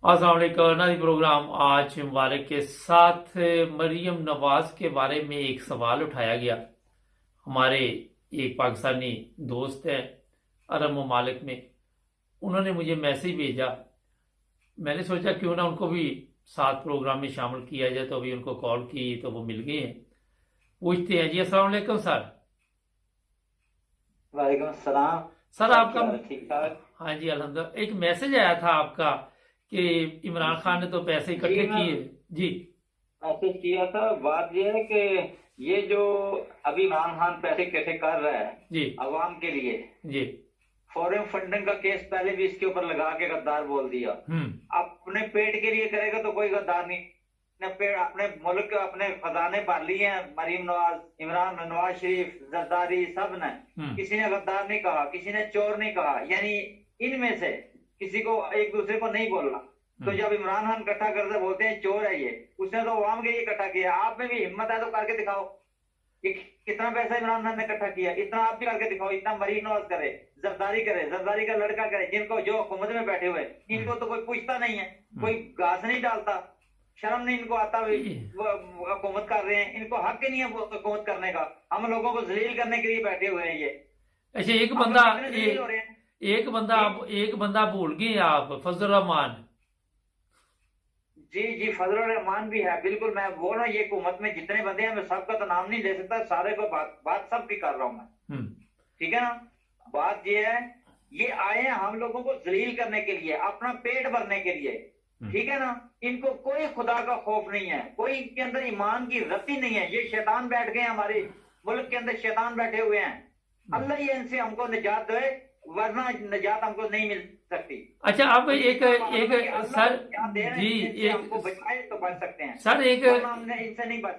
अस्सलाम वालेकुम। नाज़रीन, प्रोग्राम आज मुबारक के साथ मरीम नवाज के बारे में एक सवाल उठाया गया। हमारे एक पाकिस्तानी दोस्त हैं अरब ममालिक में, उन्होंने मुझे मैसेज भेजा। मैंने सोचा क्यों ना उनको भी साथ प्रोग्राम में शामिल किया जाए, तो अभी उनको कॉल की तो वो मिल गए हैं। पूछते हैं जी। अस्सलाम वालेकुम सर। वालेकुम अस्सलाम। सर सब आपका। क्या हाल है? ठीक ठाक। हाँ जी, अल्हम्दुलिल्लाह। एक मैसेज आया था आपका कि इमरान खान ने तो पैसे जी इकट्ठे मैं किए। जी। मैसेज किया था। बात यह है कि ये जो अभी इमरान खान पैसे इकट्ठे कर रहा है जी। अवाम के लिए, जी। फॉरेन फंडिंग का केस पहले भी इसके ऊपर लगा के गद्दार बोल दिया। हम्म। अपने पेट के लिए करेगा तो कोई गद्दार नहीं। अपने मुल्क के अपने खजाने भर लिए हैं मरीम नवाज, इमरान नवाज शरीफ, जरदारी, सब ने। हम्म। किसी ने गद्दार नहीं कहा, किसी ने चोर नहीं कहा, यानी इनमें से किसी को एक दूसरे को नहीं बोलना। तो हम्म। जब इमरान खान इकट्ठा करते बोलते हैं चोर है ये, उसने तो अवाम के लिए इकट्ठा किया। आप में भी हिम्मत है तो करके दिखाओ कि कितना पैसा इमरान खान ने इकट्ठा किया। इतना आप भी करके दिखाओ। इतना मरीम नवाज करे, जरदारी करे, जरदारी का लड़का करे, जिनको जो हुकूमत में बैठे हुए, इनको तो कोई पूछता नहीं है, कोई घास नहीं डालता, शर्म नहीं इनको आता। वो हुकूमत कर रहे हैं, इनको हक ही नहीं है हुकूमत करने का। हम लोगों को जलील करने के लिए बैठे हुए हैं ये। अच्छा, एक हम बंदा लोग कितने जलील हो रहे हैं। एक बंदा भूल गए आप, फजल रहमान। जी जी, फजलुर रहमान भी है, बिल्कुल। मैं बोल रहा हूँ ये हुकूमत में जितने बंदे हैं, मैं सबका तो नाम नहीं ले सकता, सारे को बात सबकी कर रहा हूँ मैं। हम्म। ठीक है ना। बात ये है, ये आए हैं हम लोगों को जलील करने के लिए, अपना पेट भरने के लिए। ठीक है ना। इनको कोई खुदा का खौफ नहीं है, कोई इनके अंदर ईमान की रत्ती नहीं है। ये शैतान बैठ गए हैं, हमारे मुल्क के अंदर शैतान बैठे हुए हैं। अल्लाह ही इनसे हमको निजात दे, वरना निजात हमको नहीं मिल सकती। अच्छा, आप एक सर जी, हमको बचाए तो बच सकते हैं सर एक हमने इनसे नहीं बच।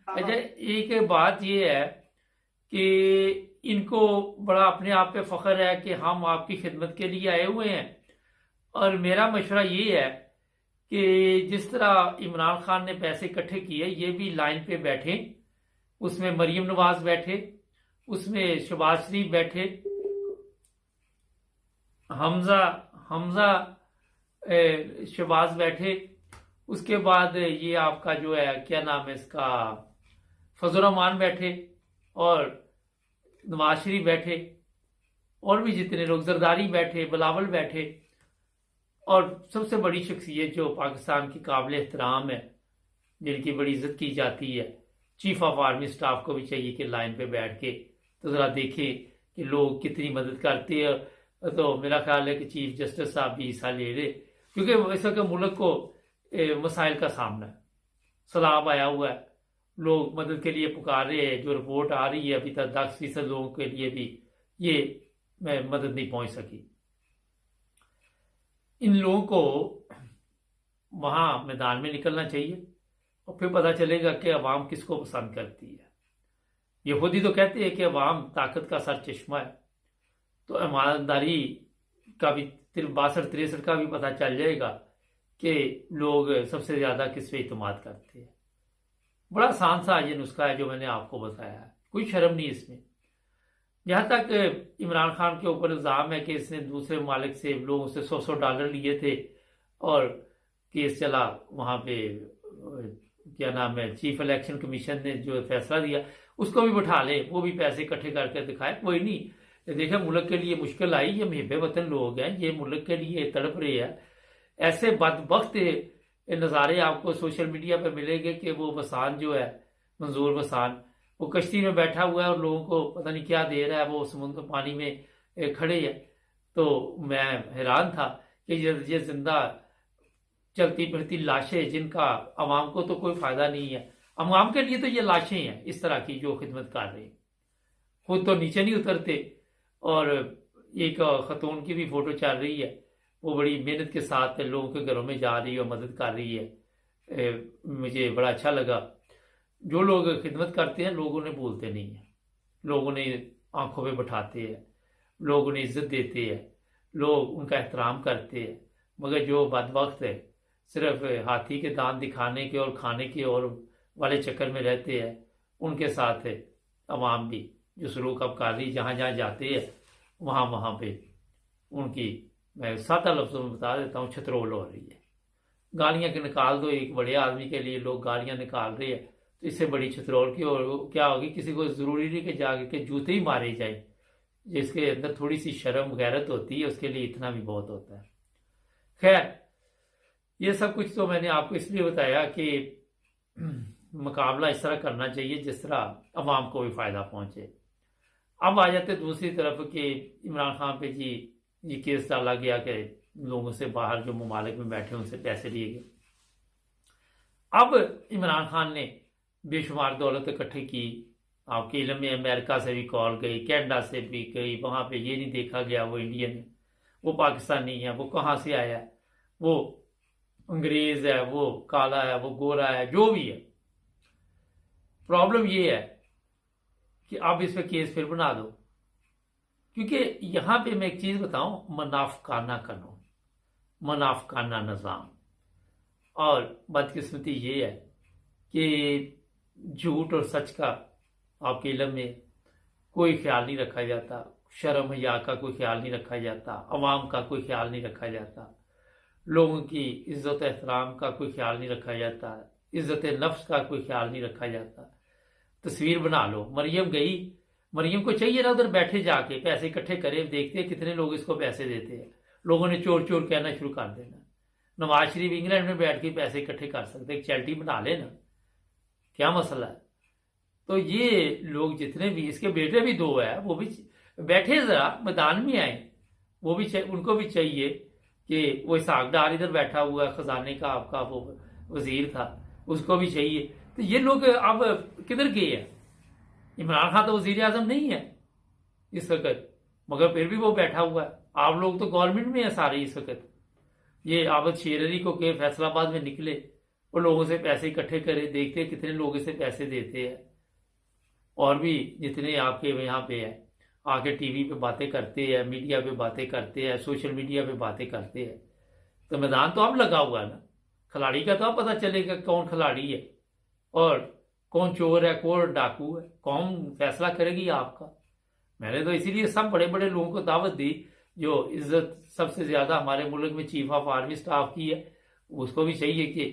अच्छा, एक बात ये है कि इनको बड़ा अपने आप पे फख्र है कि हम आपकी खिदमत के लिए आए हुए हैं। और मेरा मशवरा ये है कि जिस तरह इमरान खान ने पैसे इकट्ठे किए, ये भी लाइन पे बैठे। उसमें मरीम नवाज बैठे, उसमें शहबाज शरीफ बैठे, हमजा हमजा शहबाज बैठे। उसके बाद ये आपका जो है, क्या नाम है इसका, फजल रहमान बैठे, और नवाज शरीफ बैठे, और भी जितने लोग, जरदारी बैठे, बिलावल बैठे। और सबसे बड़ी शख्सियत जो पाकिस्तान की काबिल एहतराम है, जिनकी बड़ी इज्जत की जाती है, चीफ ऑफ आर्मी स्टाफ को भी चाहिए कि लाइन पे बैठ के तो ज़रा देखें कि लोग कितनी मदद करते हैं। तो मेरा ख्याल है कि चीफ जस्टिस साहब भी हिस्सा ले रहे, क्योंकि इस वक्त मुल्क को मसाइल का सामना है, सैलाब आया हुआ है, लोग मदद के लिए पुकार रहे हैं। जो रिपोर्ट आ रही है, अभी तक 10% लोगों के लिए भी ये मदद नहीं पहुंच सकी। इन लोगों को वहां मैदान में निकलना चाहिए और फिर पता चलेगा कि अवाम किसको पसंद करती है। ये खुद ही तो कहते हैं कि अवाम ताकत का सर चश्मा है। तो ईमानदारी का भी 62-63 का भी पता चल जाएगा कि लोग सबसे ज्यादा किस पे इत्मीनान करते हैं। बड़ा आसान सा ये नुस्खा है जो मैंने आपको बताया है, कोई शर्म नहीं इसमें। जहां तक इमरान खान के ऊपर इल्जाम है कि इसने दूसरे मालिक से, लोगों से $100 लिए थे और केस चला वहां पे, क्या नाम है, चीफ इलेक्शन कमीशन ने जो फैसला दिया उसको भी बिठा ले, वो भी पैसे इकट्ठे करके दिखाए। कोई नहीं, देखे मुल्क के लिए मुश्किल आई, ये मुहिब वतन लोग हैं, ये मुल्क के लिए तड़प रहे हैं। ऐसे बदबख्त नज़ारे आपको सोशल मीडिया पर मिलेंगे कि वो वसान जो है, मंजूर वसान, वो कश्ती में बैठा हुआ है और लोगों को पता नहीं क्या दे रहा है, वो समुद्र पानी में खड़े हैं। तो मैं हैरान था कि ये जिंदा चलती फिरती लाशें, जिनका अवाम को तो कोई फायदा नहीं है, अवाम के लिए तो ये लाशें हैं इस तरह की जो खिदमत कर रही, खुद तो नीचे नहीं उतरते। और एक खतून की भी फोटो चल रही है, वो बड़ी मेहनत के साथ लोगों के घरों में जा रही है और मदद कर रही है। मुझे बड़ा अच्छा लगा। जो लोग खिदमत करते हैं लोग उन्हें भूलते नहीं है, लोग उन्हें आंखों पे बैठाते हैं, लोग उन्हें इज्जत देते हैं, लोग उनका एहतराम करते हैं। मगर जो बदबख्त है, सिर्फ हाथी के दांत दिखाने के और खाने के और वाले चक्कर में रहते हैं, उनके साथ अवाम भी जो सलूक अब कर रही, जहाँ जहाँ जाते हैं वहाँ वहाँ पे उनकी, मैं सादा लफ्ज़ों में बता देता हूँ, छतरोल हो रही है। गालियां के निकाल दो, एक बड़े आदमी के लिए लोग गालियां निकाल रहे हैं, तो इससे बड़ी छितरौल की और क्या होगी। किसी को जरूरी नहीं कि जाके के जूते ही मारे जाए, जिसके अंदर थोड़ी सी शर्म गैरत होती है उसके लिए इतना भी बहुत होता है। खैर, ये सब कुछ तो मैंने आपको इसलिए बताया कि मुकाबला इस तरह करना चाहिए जिस तरह अवाम को भी फायदा पहुंचे। अब आ जाते दूसरी तरफ कि इमरान खान पे जी ये केस डाला गया कि लोगों से बाहर जो ममालिक में बैठे उनसे पैसे लिए गए। अब इमरान खान ने बेशुमार दौलत इकट्ठी की, आपके इल्म में अमेरिका से भी कॉल गई, कनाडा से भी गई, वहां पे ये नहीं देखा गया वो इंडियन है, वो पाकिस्तानी है, वो कहाँ से आया है, वो अंग्रेज है, वो काला है, वो गोरा है, जो भी है। प्रॉब्लम ये है कि आप इस पे केस फिर बना दो, क्योंकि यहां पे मैं एक चीज बताऊं, मुनाफकाना कानून, मुनाफकाना निजाम। और बदकिस्मती ये है कि झूठ और सच का आपके इल्म में कोई ख्याल नहीं रखा जाता, शर्म हया का कोई ख्याल नहीं रखा जाता, अवाम का कोई ख्याल नहीं रखा जाता, लोगों की इज्जत एहतराम का कोई ख्याल नहीं रखा जाता, इज्जत नफ्स का कोई ख्याल नहीं रखा जाता। तस्वीर बना लो, मरियम गई, मरियम को चाहिए ना उधर बैठे जाके पैसे इकट्ठे करे, देखते हैं कितने लोग इसको पैसे देते हैं, लोगों ने चोर चोर कहना शुरू कर देना। नवाज शरीफ इंग्लैंड में बैठ के पैसे इकट्ठे कर सकते, एक चैरिटी बना लेना, क्या मसला है। तो ये लोग जितने भी, इसके बेटे भी दो है, वो भी बैठे जरा मैदान में आए, वो भी उनको भी चाहिए कि वो इसहाक डार इधर बैठा हुआ है, खजाने का आपका वो वजीर था, उसको भी चाहिए। तो ये लोग अब किधर गए हैं? इमरान खान तो वजीर आजम नहीं है इस वक्त, मगर फिर भी वो बैठा हुआ है। आप लोग तो गवर्नमेंट में है सारे इस वक्त। ये आबद शेर अली को के फैसलाबाद में निकले, वो लोगों से पैसे इकट्ठे करे, देखते हैं कितने लोग इसे पैसे देते हैं। और भी जितने आपके यहाँ पे है, आके टीवी पे बातें करते हैं, मीडिया पे बातें करते हैं, सोशल मीडिया पे बातें करते हैं। तो मैदान तो अब लगा हुआ है ना, खिलाड़ी का तो अब पता चलेगा कौन खिलाड़ी है और कौन चोर है, कौन डाकू है, कौन फैसला करेगी आपका। मैंने तो इसीलिए सब बड़े बड़े लोगों को दावत दी, जो इज्जत सबसे ज्यादा हमारे मुल्क में चीफ ऑफ आर्मी स्टाफ की है, उसको भी चाहिए कि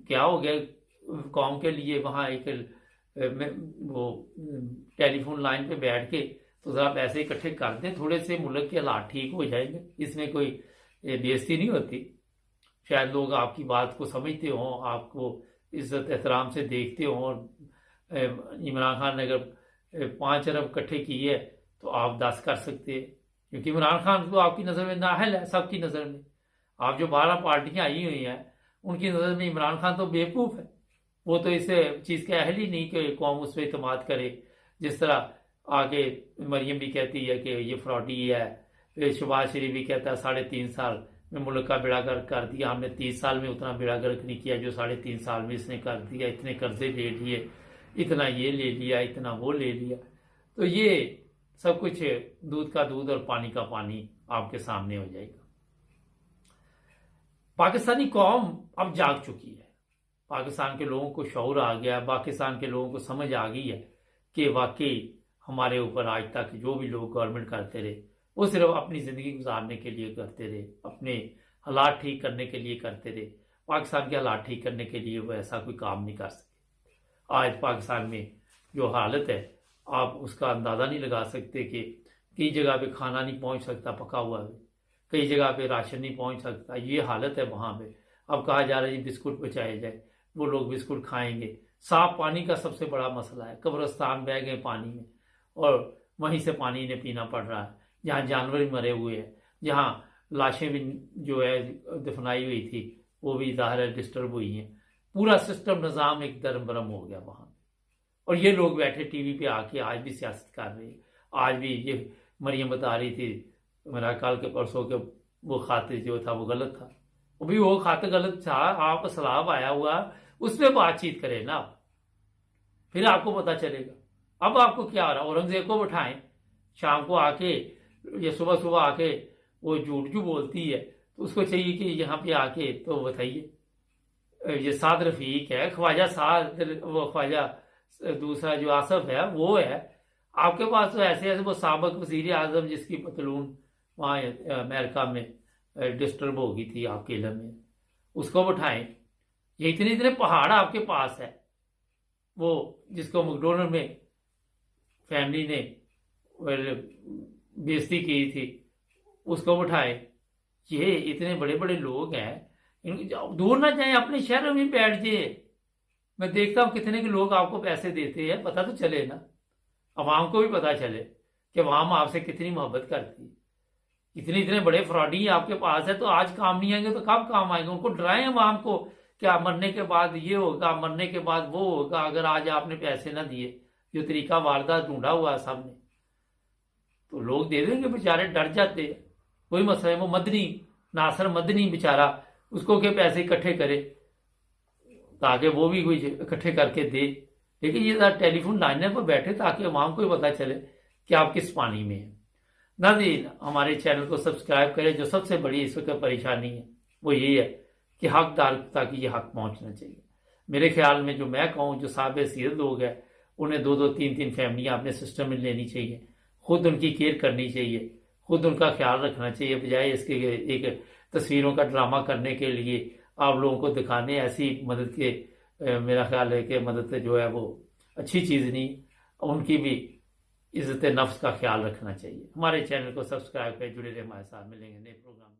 क्या हो गया कौम के लिए वहां एक वो टेलीफोन लाइन पे बैठ के तो जरा पैसे इकट्ठे कर दें, थोड़े से मुल्क के हालात ठीक हो जाएंगे, इसमें कोई बेइज्जती नहीं होती। शायद लोग आपकी बात को समझते हों, आपको इज्जत एहतराम से देखते हों। और इमरान खान ने अगर 5 अरब इकट्ठे किए तो आप 10 कर सकते हैं, क्योंकि इमरान खान तो आपकी नज़र में नाअहल है, सबकी नज़र में। आप जो 12 पार्टियां आई हुई हैं उनकी नज़र में इमरान खान तो बेवकूफ़ है, वो तो इस चीज़ के अहल ही नहीं कि कौम उस पर इतमाद करे। जिस तरह आगे मरियम भी कहती है कि ये फ्रॉडी है, फिर शहबाज शरीफ भी कहता है 3.5 साल में मुल्क का बेड़ा गर्क कर दिया, हमने 30 साल में उतना बेड़ा गर्क नहीं किया जो 3.5 साल में इसने कर दिया, इतने कर्जे ले लिए, इतना ये ले लिया, इतना वो ले लिया। तो ये सब कुछ दूध का दूध और पानी का पानी आपके सामने हो जाएगा। पाकिस्तानी कौम अब जाग चुकी है, पाकिस्तान के लोगों को शऊर आ गया, पाकिस्तान के लोगों को समझ आ गई है कि वाकई हमारे ऊपर आज तक जो भी लोग गवर्नमेंट करते रहे वो सिर्फ अपनी ज़िंदगी गुजारने के लिए करते रहे, अपने हालात ठीक करने के लिए करते रहे। पाकिस्तान के हालात ठीक करने के लिए वो ऐसा कोई काम नहीं कर सके। आज पाकिस्तान में जो हालत है आप उसका अंदाज़ा नहीं लगा सकते कि कई जगह पे खाना नहीं पहुंच सकता पका हुआ है, कई जगह पे राशन नहीं पहुंच सकता, ये हालत है वहाँ पे। अब कहा जा रहा है जी बिस्कुट पहुँचाए जाए, वो लोग बिस्कुट खाएंगे। साफ पानी का सबसे बड़ा मसला है, कब्रिस्तान बह गए पानी में और वहीं से पानी इन्हें पीना पड़ रहा है। जहाँ जानवर भी मरे हुए हैं, जहाँ लाशें भी जो है दफनाई हुई थी वो भी ज़ाहिर है डिस्टर्ब हुई हैं। पूरा सिस्टम निज़ाम एक दरम बरम हो गया वहाँ। और ये लोग बैठे टीवी पे आके आज भी सियासत कर रहे हैं। आज भी ये मरियम बता रही थी मेरा कल के परसों के वो खाते जो था वो गलत था, वो भी वो खाता गलत था, आप सलाब आया हुआ उस पर बातचीत करें ना, फिर आपको पता चलेगा। अब आपको क्या हो रहा है, औरंगजेब को बिठाएं शाम को आके या सुबह सुबह आके वो झूठ जो बोलती है तो उसको चाहिए कि यहाँ पे आके तो बताइए। ये साद रफीक है, ख्वाजा साद, वो ख्वाजा दूसरा जो आसफ है वो है आपके पास। तो ऐसे ऐसे वो साबिक वजीर आजम जिसकी पतलून वहाँ अमेरिका में डिस्टर्ब हो गई थी आपके इलम में, उसको बिठाएं। ये इतने इतने पहाड़ आपके पास है, वो जिसको मैकडोनल्ड में फैमिली ने बेइज्जती की थी, उसको बिठाएं। ये इतने बड़े बड़े लोग हैं, दूर ना जाए, अपने शहर में बैठ जाइए। मैं देखता हूं कितने के लोग आपको पैसे देते हैं, पता तो चले ना, अवाम को भी पता चले कि अवाम आपसे कितनी मोहब्बत करती है। इतने इतने बड़े फ्रॉडी आपके पास है, तो आज काम नहीं आएंगे तो कब काम आएंगे? उनको डराएं अवाम को, क्या मरने के बाद ये होगा, मरने के बाद वो होगा, अगर आज आपने पैसे ना दिए। जो तरीका वारदात ढूंढा हुआ है सामने, तो लोग दे देंगे, बेचारे डर जाते हैं। कोई मसला है, वो मदनी नासर मदनी बेचारा, उसको के पैसे इकट्ठे करे ताकि वो भी कोई इकट्ठे करके दे। लेकिन ये टेलीफोन लाइनर पर बैठे ताकि अवाम को भी पता चले कि आप किस पानी में हैं। नाज़रीन, हमारे चैनल को सब्सक्राइब करें। जो सबसे बड़ी इस वक्त परेशानी है वो ये है कि हकदार तक ये हक पहुंचना चाहिए। मेरे ख्याल में जो मैं कहूँ, जो साहब हैसियत लोग हैं, उन्हें 2-2, 3-3 फैमिलियाँ अपने सिस्टम में लेनी चाहिए, खुद उनकी केयर करनी चाहिए, खुद उनका ख्याल रखना चाहिए, बजाय इसके एक तस्वीरों का ड्रामा करने के लिए आप लोगों को दिखाने। ऐसी मदद के मेरा ख्याल है कि मदद जो है वो अच्छी चीज़ नहीं, उनकी भी इज्जत नफ्स का ख्याल रखना चाहिए। हमारे चैनल को सब्सक्राइब करें, जुड़े रहे हमारे साथ, मिलेंगे नए प्रोग्राम।